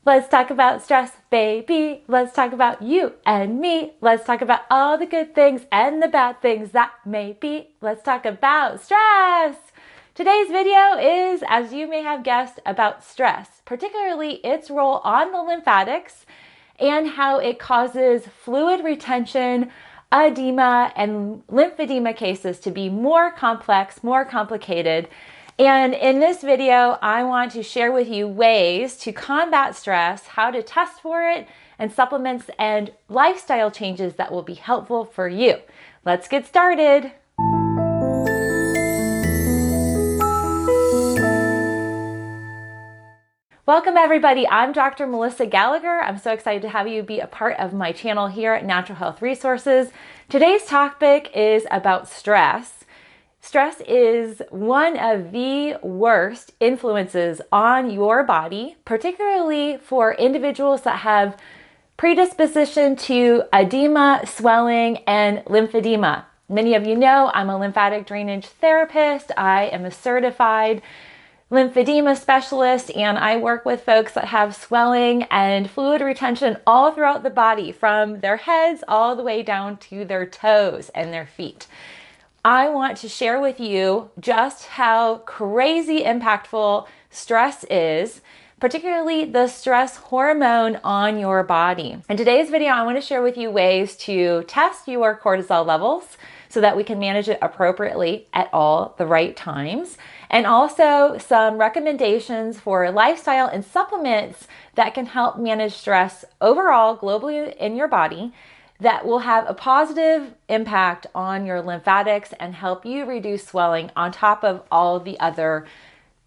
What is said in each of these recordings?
Let's talk about stress, baby. Let's talk about you and me. Let's talk about all the good things and the bad things that may be. Let's talk about stress. Today's video is, as you may have guessed, about stress, particularly its role on the lymphatics and how it causes fluid retention, edema, and lymphedema cases to be more complex, more complicated. And in this video, I want to share with you ways to combat stress, how to test for it, and supplements and lifestyle changes that will be helpful for you. Let's get started. Welcome everybody, I'm Dr. Melissa Gallagher. I'm so excited to have you be a part of my channel here at Natural Health Resources. Today's topic is about stress. Stress is one of the worst influences on your body, particularly for individuals that have predisposition to edema, swelling, and lymphedema. Many of you know I'm a lymphatic drainage therapist. I am a certified lymphedema specialist, and I work with folks that have swelling and fluid retention all throughout the body, from their heads all the way down to their toes and their feet. I want to share with you just how crazy impactful stress is, particularly the stress hormone on your body. In today's video, I want to share with you ways to test your cortisol levels so that we can manage it appropriately at all the right times, and also some recommendations for lifestyle and supplements that can help manage stress overall globally in your body that will have a positive impact on your lymphatics and help you reduce swelling on top of all the other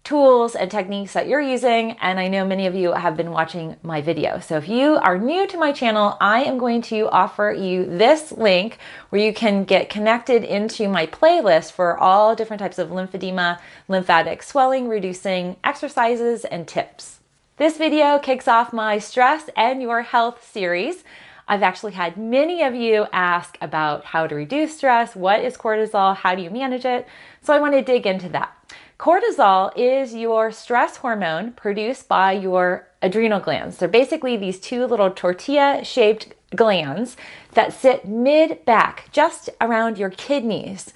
tools and techniques that you're using. And I know many of you have been watching my video. So if you are new to my channel, I am going to offer you this link where you can get connected into my playlist for all different types of lymphedema, lymphatic swelling, reducing exercises and tips. This video kicks off my stress and your health series. I've actually had many of you ask about how to reduce stress, what is cortisol, how do you manage it? So I want to dig into that. Cortisol is your stress hormone produced by your adrenal glands. They're basically these two little tortilla-shaped glands that sit mid-back, just around your kidneys.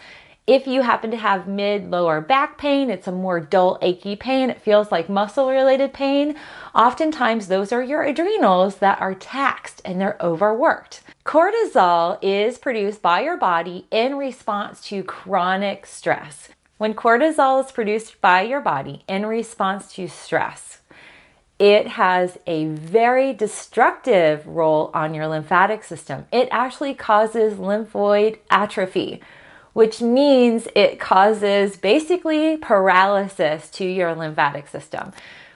If you happen to have mid-lower back pain, it's a more dull, achy pain. It feels like muscle-related pain. Oftentimes, those are your adrenals that are taxed and they're overworked. Cortisol is produced by your body in response to chronic stress. When cortisol is produced by your body in response to stress, it has a very destructive role on your lymphatic system. It actually causes lymphoid atrophy, which means it causes basically paralysis to your lymphatic system.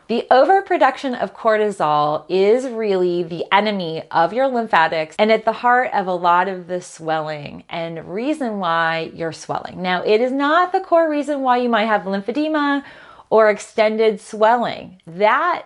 The overproduction of cortisol is really the enemy of your lymphatics and at the heart of a lot of the swelling and reason why you're swelling. Now, it is not the core reason why you might have lymphedema or extended swelling. That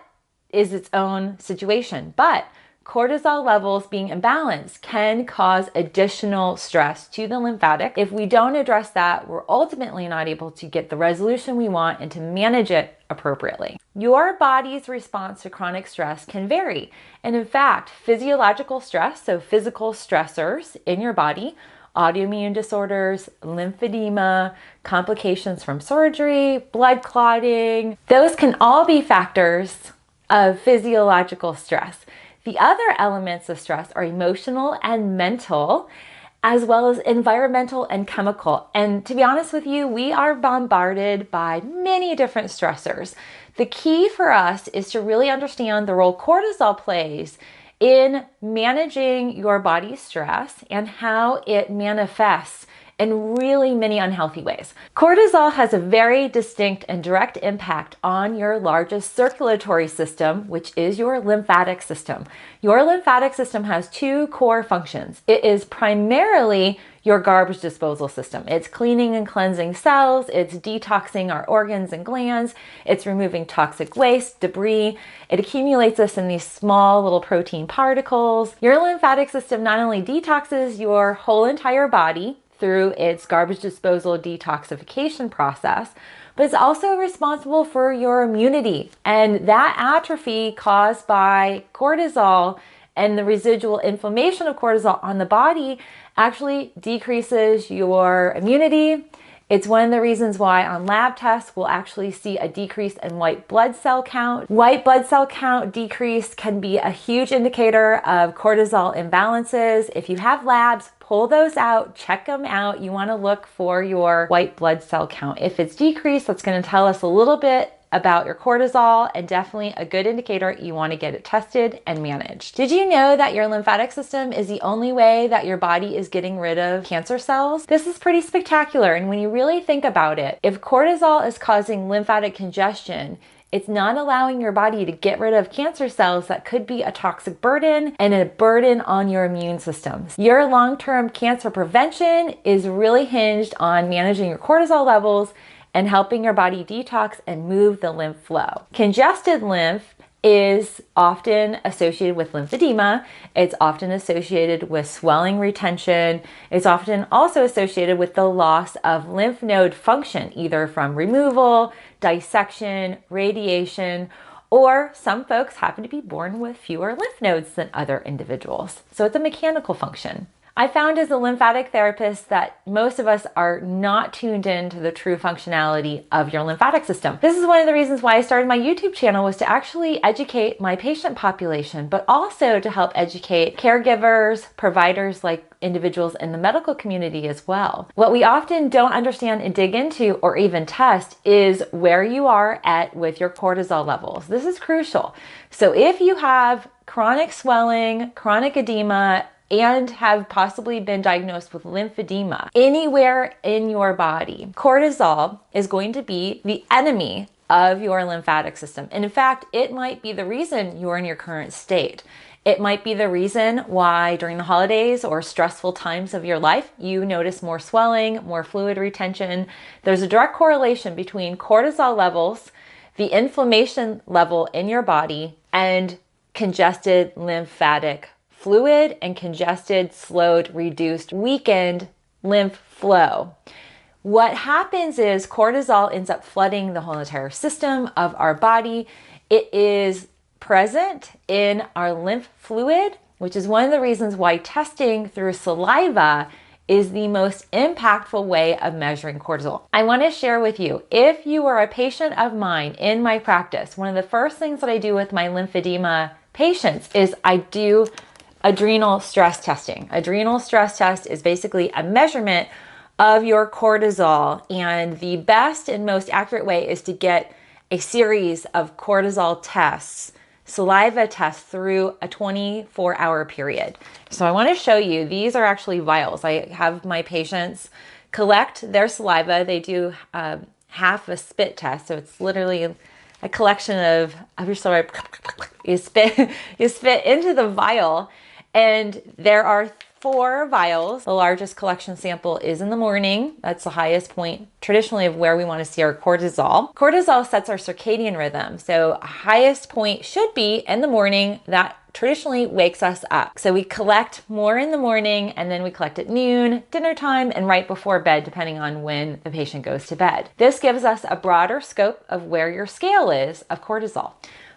is its own situation, but cortisol levels being imbalanced can cause additional stress to the lymphatic. If we don't address that, we're ultimately not able to get the resolution we want and to manage it appropriately. Your body's response to chronic stress can vary. And in fact, physiological stress, so physical stressors in your body, autoimmune disorders, lymphedema, complications from surgery, blood clotting, those can all be factors of physiological stress. The other elements of stress are emotional and mental, as well as environmental and chemical. And to be honest with you, we are bombarded by many different stressors. The key for us is to really understand the role cortisol plays in managing your body's stress and how it manifests in really many unhealthy ways. Cortisol has a very distinct and direct impact on your largest circulatory system, which is your lymphatic system. Your lymphatic system has two core functions. It is primarily your garbage disposal system. It's cleaning and cleansing cells, it's detoxing our organs and glands, it's removing toxic waste, debris. It accumulates this in these small little protein particles. Your lymphatic system not only detoxes your whole entire body through its garbage disposal detoxification process, but it's also responsible for your immunity. And that atrophy caused by cortisol and the residual inflammation of cortisol on the body actually decreases your immunity. It's one of the reasons why on lab tests we'll actually see a decrease in white blood cell count. White blood cell count decrease can be a huge indicator of cortisol imbalances. If you have labs, pull those out, check them out. You want to look for your white blood cell count. If it's decreased, that's going to tell us a little bit about your cortisol, and definitely a good indicator you want to get it tested and managed. Did you know that your lymphatic system is the only way that your body is getting rid of cancer cells? This is pretty spectacular, and when you really think about it, if cortisol is causing lymphatic congestion, it's not allowing your body to get rid of cancer cells that could be a toxic burden and a burden on your immune systems. Your long-term cancer prevention is really hinged on managing your cortisol levels and helping your body detox and move the lymph flow. Congested lymph is often associated with lymphedema. It's often associated with swelling retention. It's often also associated with the loss of lymph node function, either from removal, dissection, radiation, or some folks happen to be born with fewer lymph nodes than other individuals. So it's a mechanical function. I found as a lymphatic therapist that most of us are not tuned in to the true functionality of your lymphatic system. This is one of the reasons why I started my YouTube channel, was to actually educate my patient population, but also to help educate caregivers, providers, like individuals in the medical community as well. What we often don't understand and dig into or even test is where you are at with your cortisol levels. This is crucial. So if you have chronic swelling, chronic edema, and have possibly been diagnosed with lymphedema anywhere in your body, cortisol is going to be the enemy of your lymphatic system. And in fact, it might be the reason you're in your current state. It might be the reason why during the holidays or stressful times of your life, you notice more swelling, more fluid retention. There's a direct correlation between cortisol levels, the inflammation level in your body, and congested lymphatic fluid and congested, slowed, reduced, weakened lymph flow. What happens is cortisol ends up flooding the whole entire system of our body. It is present in our lymph fluid, which is one of the reasons why testing through saliva is the most impactful way of measuring cortisol. I want to share with you, if you are a patient of mine in my practice, one of the first things that I do with my lymphedema patients is I do adrenal stress testing. Adrenal stress test is basically a measurement of your cortisol, and the best and most accurate way is to get a series of cortisol tests, saliva tests, through a 24-hour period. So I want to show you, these are actually vials. I have my patients collect their saliva. They do half a spit test, so it's literally a collection of your saliva. You spit into the vial. And there are 4 vials. The largest collection sample is in the morning. That's the highest point traditionally of where we want to see our cortisol. Cortisol sets our circadian rhythm. So highest point should be in the morning. That traditionally wakes us up. So we collect more in the morning, and then we collect at noon, dinner time, and right before bed, depending on when the patient goes to bed. This gives us a broader scope of where your scale is of cortisol.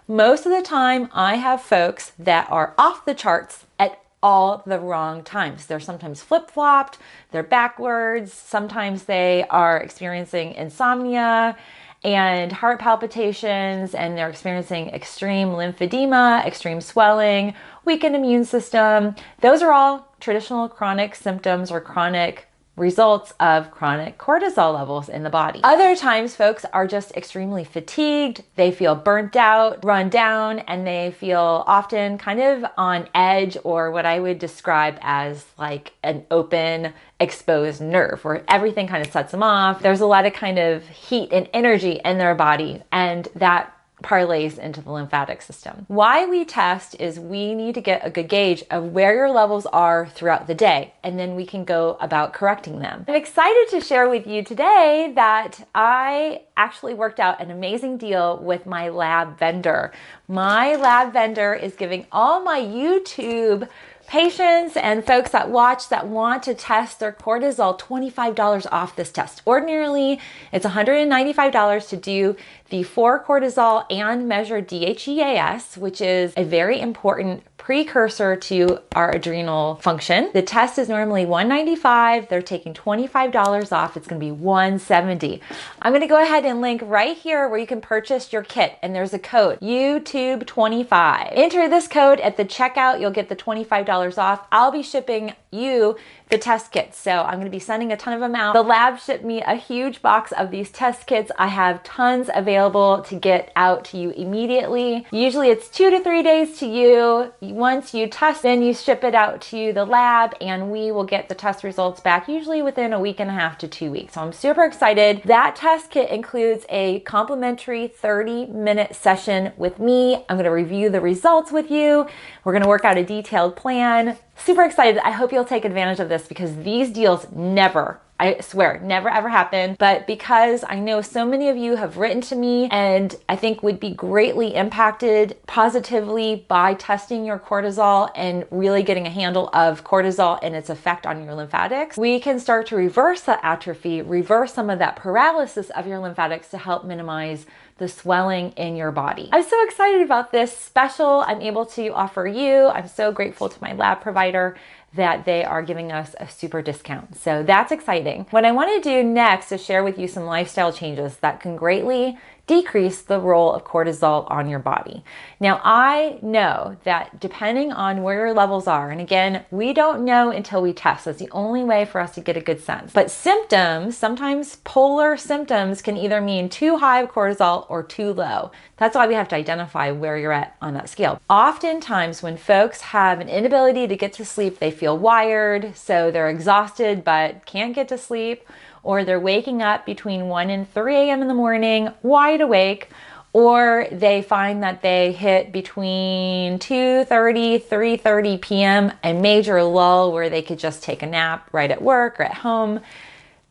Most of the time, I have folks that are off the charts at all the wrong times. They're sometimes flip-flopped, they're backwards, sometimes they are experiencing insomnia and heart palpitations, and they're experiencing extreme lymphedema, extreme swelling, weakened immune system. Those are all traditional chronic symptoms or chronic results of chronic cortisol levels in the body. Other times folks are just extremely fatigued, they feel burnt out, run down, and they feel often kind of on edge, or what I would describe as like an open, exposed nerve, where everything kind of sets them off. There's a lot of kind of heat and energy in their body, and that parlays into the lymphatic system. Why we test is we need to get a good gauge of where your levels are throughout the day, and then we can go about correcting them. I'm excited to share with you today that I actually worked out an amazing deal with my lab vendor. My lab vendor is giving all my YouTube patients and folks that watch that want to test their cortisol, $25 off this test. Ordinarily, it's $195 to do the 4 cortisol and measure DHEAS, which is a very important precursor to our adrenal function. The test is normally $195. They're taking $25 off. It's going to be $170. I'm going to go ahead and link right here where you can purchase your kit, and there's a code, YouTube25. Enter this code at the checkout. You'll get the $25 off. I'll be shipping you the test kits. So I'm going to be sending a ton of them out. The lab shipped me a huge box of these test kits. I have tons available to get out to you immediately. Usually it's 2 to 3 days to you. Once you test, then you ship it out to the lab and we will get the test results back usually within a week and a half to 2 weeks. So I'm super excited. That test kit includes a complimentary 30-minute session with me. I'm going to review the results with you. We're going to work out a detailed plan. Super excited. I hope you'll take advantage of this because these deals never, I swear, never ever happen. But because I know so many of you have written to me and I think would be greatly impacted positively by testing your cortisol and really getting a handle of cortisol and its effect on your lymphatics, we can start to reverse that atrophy, reverse some of that paralysis of your lymphatics to help minimize the swelling in your body. I'm so excited about this special I'm able to offer you. I'm so grateful to my lab provider that they are giving us a super discount. So that's exciting. What I want to do next is share with you some lifestyle changes that can greatly decrease the role of cortisol on your body. Now, I know that depending on where your levels are, and again, we don't know until we test. That's the only way for us to get a good sense. But symptoms, sometimes polar symptoms can either mean too high of cortisol or too low. That's why we have to identify where you're at on that scale. Oftentimes when folks have an inability to get to sleep, they feel wired, so they're exhausted but can't get to sleep, or they're waking up between 1 and 3 a.m. in the morning, wide awake, or they find that they hit between 2:30, 3:30 p.m. a major lull where they could just take a nap right at work or at home.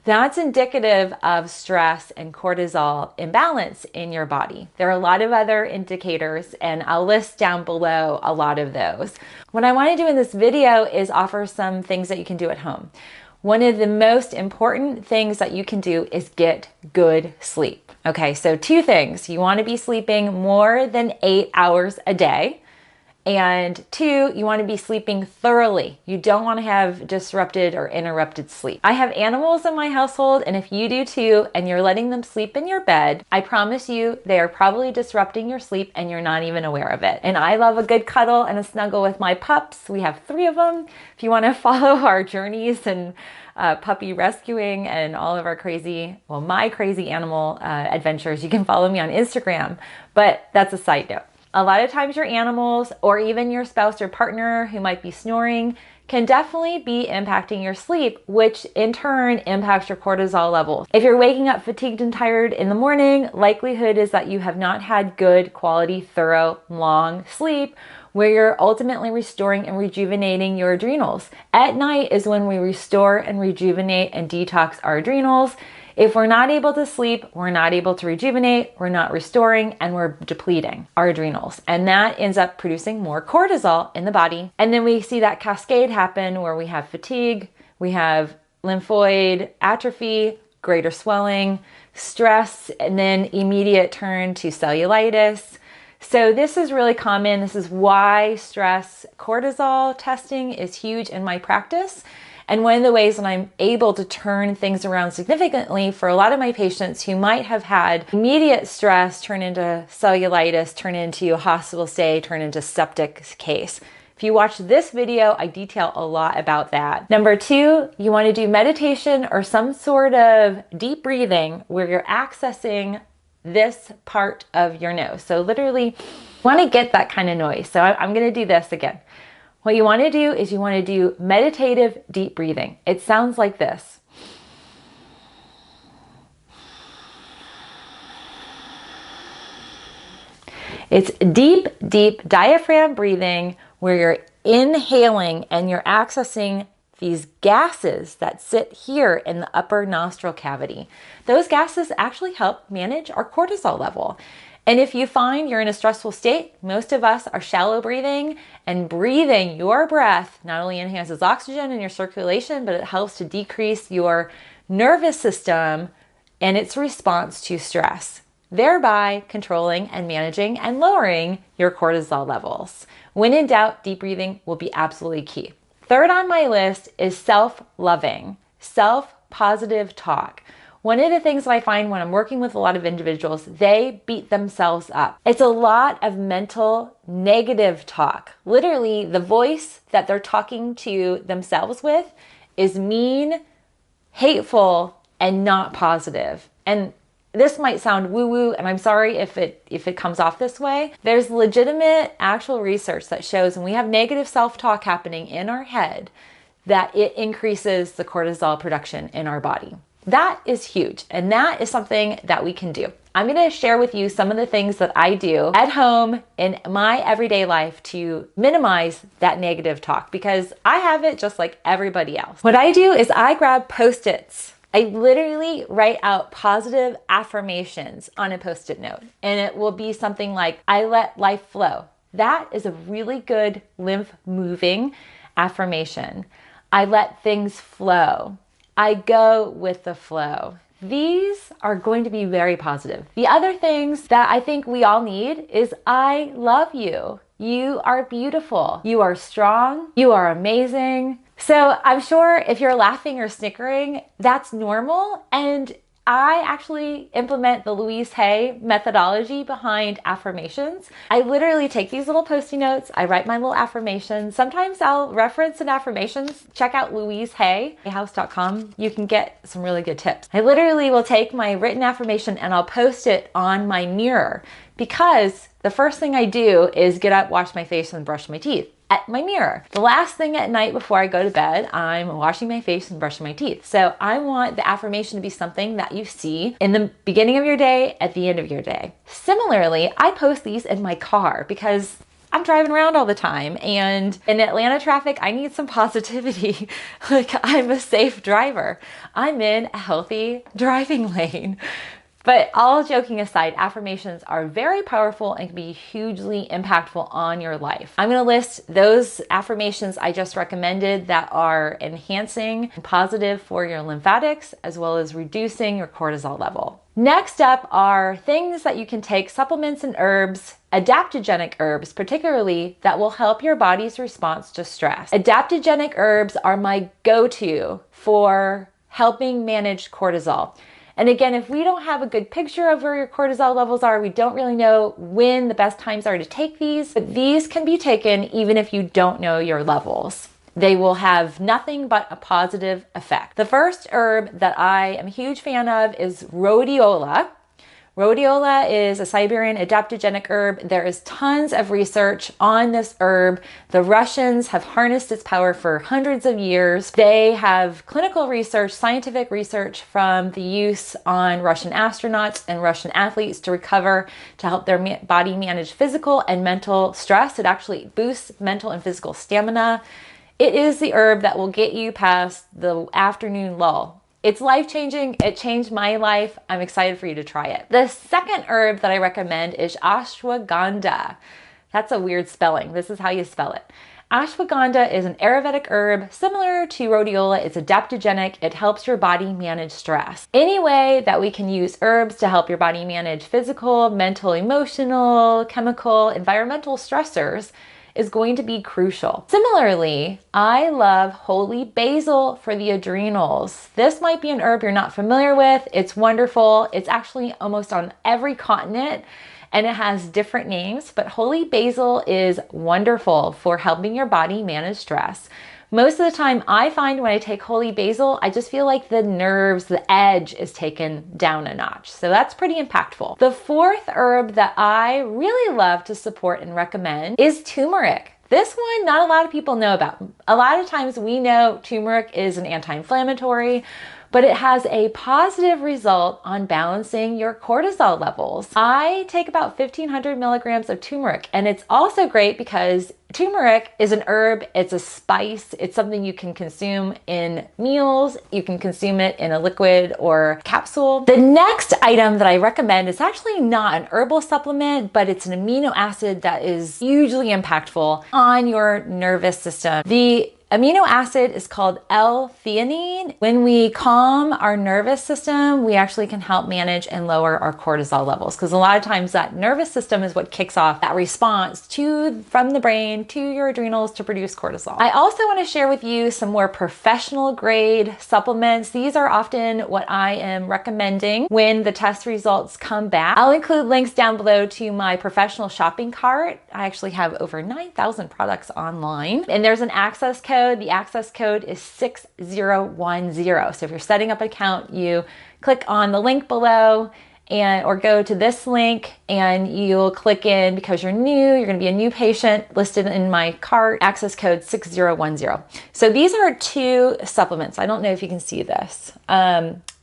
That's indicative of stress and cortisol imbalance in your body. There are a lot of other indicators, and I'll list down below a lot of those. What I want to do in this video is offer some things that you can do at home. One of the most important things that you can do is get good sleep. Okay, so 2 things. You want to be sleeping more than 8 hours a day. And 2, you want to be sleeping thoroughly. You don't want to have disrupted or interrupted sleep. I have animals in my household, and if you do too, and you're letting them sleep in your bed, I promise you they are probably disrupting your sleep and you're not even aware of it. And I love a good cuddle and a snuggle with my pups. We have 3 of them. If you want to follow our journeys and puppy rescuing and all of our crazy, well, my crazy animal adventures, you can follow me on Instagram. But that's a side note. A lot of times your animals or even your spouse or partner who might be snoring can definitely be impacting your sleep, which in turn impacts your cortisol levels. If you're waking up fatigued and tired in the morning, likelihood is that you have not had good quality, thorough, long sleep where you're ultimately restoring and rejuvenating your adrenals. At night is when we restore and rejuvenate and detox our adrenals. If we're not able to sleep, we're not able to rejuvenate, we're not restoring, and we're depleting our adrenals. And that ends up producing more cortisol in the body. And then we see that cascade happen where we have fatigue, we have lymphoid atrophy, greater swelling, stress, and then immediate turn to cellulitis. So this is really common. This is why stress cortisol testing is huge in my practice. And one of the ways that I'm able to turn things around significantly for a lot of my patients who might have had immediate stress turn into cellulitis, turn into a hospital stay, turn into septic case. If you watch this video, I detail a lot about that. Number 2, you want to do meditation or some sort of deep breathing where you're accessing this part of your nose. So literally, you want to get that kind of noise. So I'm going to do this again. What you want to do is you want to do meditative deep breathing. It sounds like this. It's deep, deep diaphragm breathing where you're inhaling and you're accessing these gases that sit here in the upper nostril cavity. Those gases actually help manage our cortisol level. And if you find you're in a stressful state, most of us are shallow breathing, and breathing your breath not only enhances oxygen in your circulation, but it helps to decrease your nervous system and its response to stress, thereby controlling and managing and lowering your cortisol levels. When in doubt, deep breathing will be absolutely key. Third on my list is self-loving, self-positive talk. One of the things that I find when I'm working with a lot of individuals, they beat themselves up. It's a lot of mental negative talk. Literally, the voice that they're talking to themselves with is mean, hateful, and not positive. And this might sound woo-woo, and I'm sorry if it comes off this way. There's legitimate actual research that shows when we have negative self-talk happening in our head, that it increases the cortisol production in our body. That is huge, and that is something that we can do. I'm going to share with you some of the things that I do at home in my everyday life to minimize that negative talk, because I have it just like everybody else. What I do is I grab Post-its. I literally write out positive affirmations on a Post-it note, and it will be something like, I let life flow. That is a really good lymph moving affirmation. I let things flow. I go with the flow. These are going to be very positive. The other things that I think we all need is I love you. You are beautiful. You are strong. You are amazing. So I'm sure if you're laughing or snickering, that's normal. And I actually implement the Louise Hay methodology behind affirmations. I literally take these little Post-it notes, I write my little affirmations. Sometimes I'll reference an affirmations. Check out louisehayhouse.com. You can get some really good tips. I literally will take my written affirmation and I'll post it on my mirror, because the first thing I do is get up, wash my face, and brush my teeth at my mirror. The last thing at night before I go to bed, I'm washing my face and brushing my teeth. So I want the affirmation to be something that you see in the beginning of your day, at the end of your day. Similarly, I post these in my car because I'm driving around all the time, and in Atlanta traffic, I need some positivity. Like, I'm a safe driver. I'm in a healthy driving lane. But all joking aside, affirmations are very powerful and can be hugely impactful on your life. I'm going to list those affirmations I just recommended that are enhancing and positive for your lymphatics, as well as reducing your cortisol level. Next up are things that you can take, supplements and herbs, adaptogenic herbs particularly, that will help your body's response to stress. Adaptogenic herbs are my go-to for helping manage cortisol. And again, if we don't have a good picture of where your cortisol levels are, we don't really know when the best times are to take these, but these can be taken even if you don't know your levels. They will have nothing but a positive effect. The first herb that I am a huge fan of is rhodiola. Rhodiola is a Siberian adaptogenic herb. There is tons of research on this herb. The Russians have harnessed its power for hundreds of years. They have clinical research, scientific research from the use on Russian astronauts and Russian athletes to recover, to help their body manage physical and mental stress. It actually boosts mental and physical stamina. It is the herb that will get you past the afternoon lull. It's life-changing. It changed my life. I'm excited for you to try it. The second herb that I recommend is ashwagandha. That's a weird spelling. This is how you spell it. Ashwagandha is an Ayurvedic herb similar to rhodiola. It's adaptogenic. It helps your body manage stress. Any way that we can use herbs to help your body manage physical, mental, emotional, chemical, environmental stressors is going to be crucial. Similarly, I love holy basil for the adrenals. This might be an herb you're not familiar with. It's wonderful. It's actually almost on every continent, and it has different names, but holy basil is wonderful for helping your body manage stress. Most of the time I find when I take holy basil, I just feel like the nerves, the edge is taken down a notch. So that's pretty impactful. The fourth herb that I really love to support and recommend is turmeric. This one, not a lot of people know about. A lot of times we know turmeric is an anti-inflammatory, but it has a positive result on balancing your cortisol levels. I take about 1,500 milligrams of turmeric, and it's also great because turmeric is an herb, it's a spice, it's something you can consume in meals, you can consume it in a liquid or capsule. The next item that I recommend is actually not an herbal supplement, but it's an amino acid that is hugely impactful on your nervous system. The amino acid is called L-theanine. When we calm our nervous system, we actually can help manage and lower our cortisol levels, because a lot of times that nervous system is what kicks off that response from the brain to your adrenals to produce cortisol. I also want to share with you some more professional grade supplements. These are often what I am recommending when the test results come back. I'll include links down below to my professional shopping cart. I actually have over 9,000 products online, and there's an access code. The access code is 6010. So if you're setting up an account, you click on the link below or go to this link and you'll click in because you're new, you're going to be a new patient listed in my cart, access code 6010. So these are 2 supplements. I don't know if you can see this.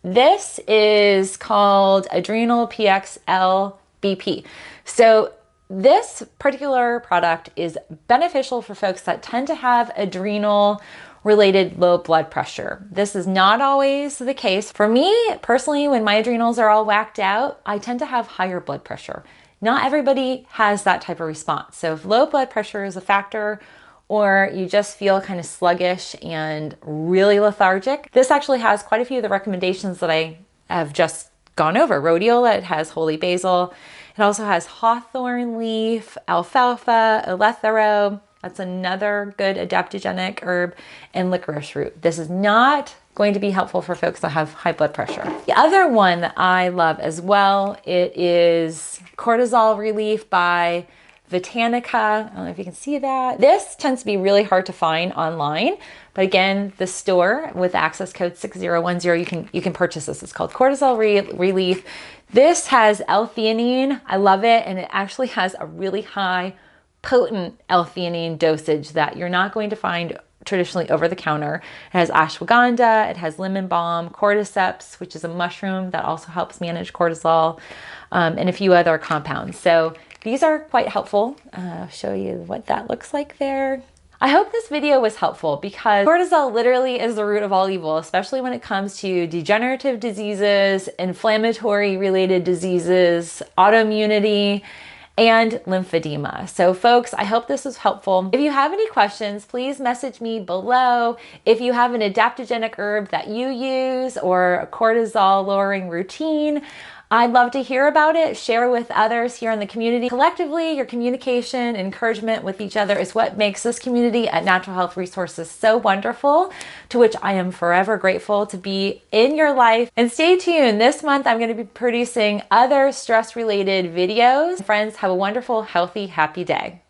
This is called Adrenal PXL BP. So this particular product is beneficial for folks that tend to have adrenal related low blood pressure. This is not always the case. For me personally, when my adrenals are all whacked out, I tend to have higher blood pressure. Not everybody has that type of response. So if low blood pressure is a factor, or you just feel kind of sluggish and really lethargic, this actually has quite a few of the recommendations that I have just gone over. Rhodiola, it has holy basil. It also has hawthorn leaf, alfalfa, eleuthero. That's another good adaptogenic herb, and licorice root. This is not going to be helpful for folks that have high blood pressure. The other one that I love as well, it is Cortisol Relief by Vitanica. I don't know if you can see that. This tends to be really hard to find online, but again, the store with access code 6010, you can purchase this. It's called Cortisol Relief. This has L-theanine. I love it, and it actually has a really high potent L-theanine dosage that you're not going to find traditionally over the counter. It has ashwagandha, it has lemon balm, cordyceps, which is a mushroom that also helps manage cortisol, and a few other compounds. So these are quite helpful. I'll show you what that looks like there. I hope this video was helpful because cortisol literally is the root of all evil, especially when it comes to degenerative diseases, inflammatory related diseases, autoimmunity, and lymphedema. So folks, I hope this was helpful. If you have any questions, please message me below. If you have an adaptogenic herb that you use or a cortisol lowering routine, I'd love to hear about it. Share with others here in the community. Collectively, your communication, encouragement with each other is what makes this community at Natural Health Resources so wonderful, to which I am forever grateful to be in your life. And stay tuned. This month, I'm going to be producing other stress-related videos. Friends, have a wonderful, healthy, happy day.